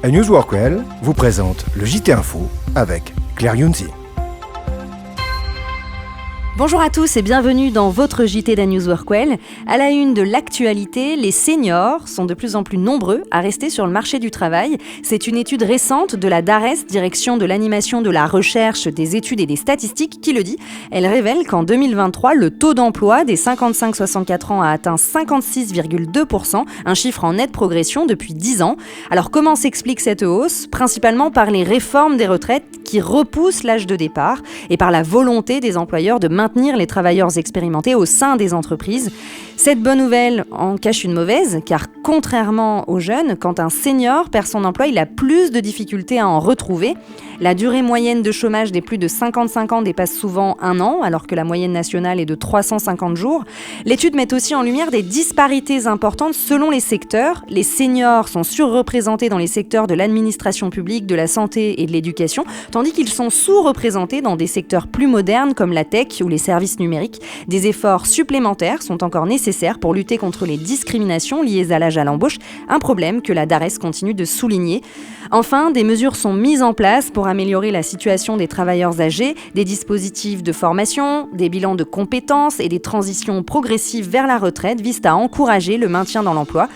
News Workwell vous présente le JT Info avec Claire Younsi. Bonjour à tous et bienvenue dans votre JT d'News Workwell. À la une de l'actualité, les seniors sont de plus en plus nombreux à rester sur le marché du travail. C'est une étude récente de la DARES, Direction de l'animation de la recherche, des études et des statistiques, qui le dit. Elle révèle qu'en 2023, le taux d'emploi des 55-64 ans a atteint 56,2%, un chiffre en nette progression depuis 10 ans. Alors comment s'explique cette hausse ? Principalement par les réformes des retraites qui repoussent l'âge de départ et par la volonté des employeurs de maintenir les travailleurs expérimentés au sein des entreprises. Cette bonne nouvelle en cache une mauvaise, car contrairement aux jeunes, quand un senior perd son emploi, il a plus de difficultés à en retrouver. La durée moyenne de chômage des plus de 55 ans dépasse souvent 1 an, alors que la moyenne nationale est de 350 jours. L'étude met aussi en lumière des disparités importantes selon les secteurs. Les seniors sont surreprésentés dans les secteurs de l'administration publique, de la santé et de l'éducation, tandis qu'ils sont sous-représentés dans des secteurs plus modernes comme la tech ou les services numériques. Des efforts supplémentaires sont encore nécessaires pour lutter contre les discriminations liées à l'âge à l'embauche, un problème que la DARES continue de souligner. Enfin, des mesures sont mises en place pour améliorer la situation des travailleurs âgés, des dispositifs de formation, des bilans de compétences et des transitions progressives vers la retraite visent à encourager le maintien dans l'emploi.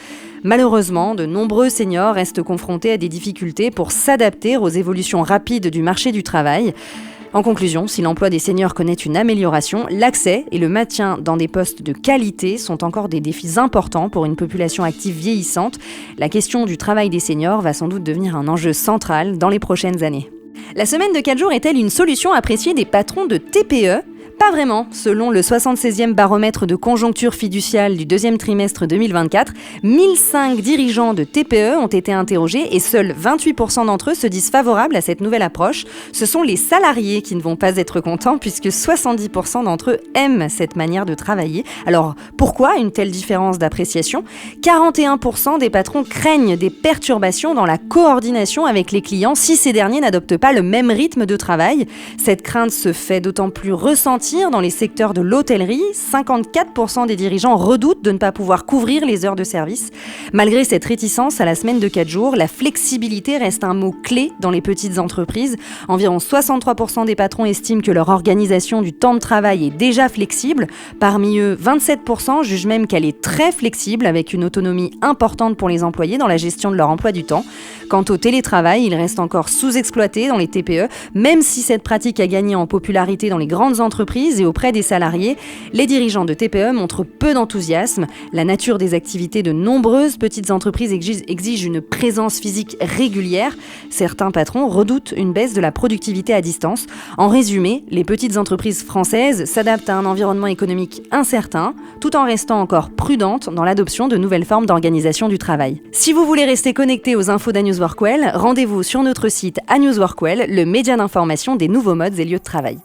Malheureusement, de nombreux seniors restent confrontés à des difficultés pour s'adapter aux évolutions rapides du marché du travail. En conclusion, si l'emploi des seniors connaît une amélioration, l'accès et le maintien dans des postes de qualité sont encore des défis importants pour une population active vieillissante. La question du travail des seniors va sans doute devenir un enjeu central dans les prochaines années. La semaine de 4 jours est-elle une solution appréciée des patrons de TPE ? Pas vraiment. Selon le 76e baromètre de conjoncture fiduciale du deuxième trimestre 2024, 1005 dirigeants de TPE ont été interrogés et seuls 28% d'entre eux se disent favorables à cette nouvelle approche. Ce sont les salariés qui ne vont pas être contents puisque 70% d'entre eux aiment cette manière de travailler. Alors pourquoi une telle différence d'appréciation ? 41% des patrons craignent des perturbations dans la coordination avec les clients si ces derniers n'adoptent pas le même rythme de travail. Cette crainte se fait d'autant plus ressentir dans les secteurs de l'hôtellerie. 54% des dirigeants redoutent de ne pas pouvoir couvrir les heures de service. Malgré cette réticence à la semaine de 4 jours, la flexibilité reste un mot clé dans les petites entreprises. Environ 63% des patrons estiment que leur organisation du temps de travail est déjà flexible. Parmi eux, 27% jugent même qu'elle est très flexible, avec une autonomie importante pour les employés dans la gestion de leur emploi du temps. Quant au télétravail, il reste encore sous-exploité dans les TPE, même si cette pratique a gagné en popularité dans les grandes entreprises et auprès des salariés, les dirigeants de TPE montrent peu d'enthousiasme. La nature des activités de nombreuses petites entreprises exige une présence physique régulière. Certains patrons redoutent une baisse de la productivité à distance. En résumé, les petites entreprises françaises s'adaptent à un environnement économique incertain, tout en restant encore prudentes dans l'adoption de nouvelles formes d'organisation du travail. Si vous voulez rester connecté aux infos d'News Workwell, rendez-vous sur notre site News Workwell, le média d'information des nouveaux modes et lieux de travail.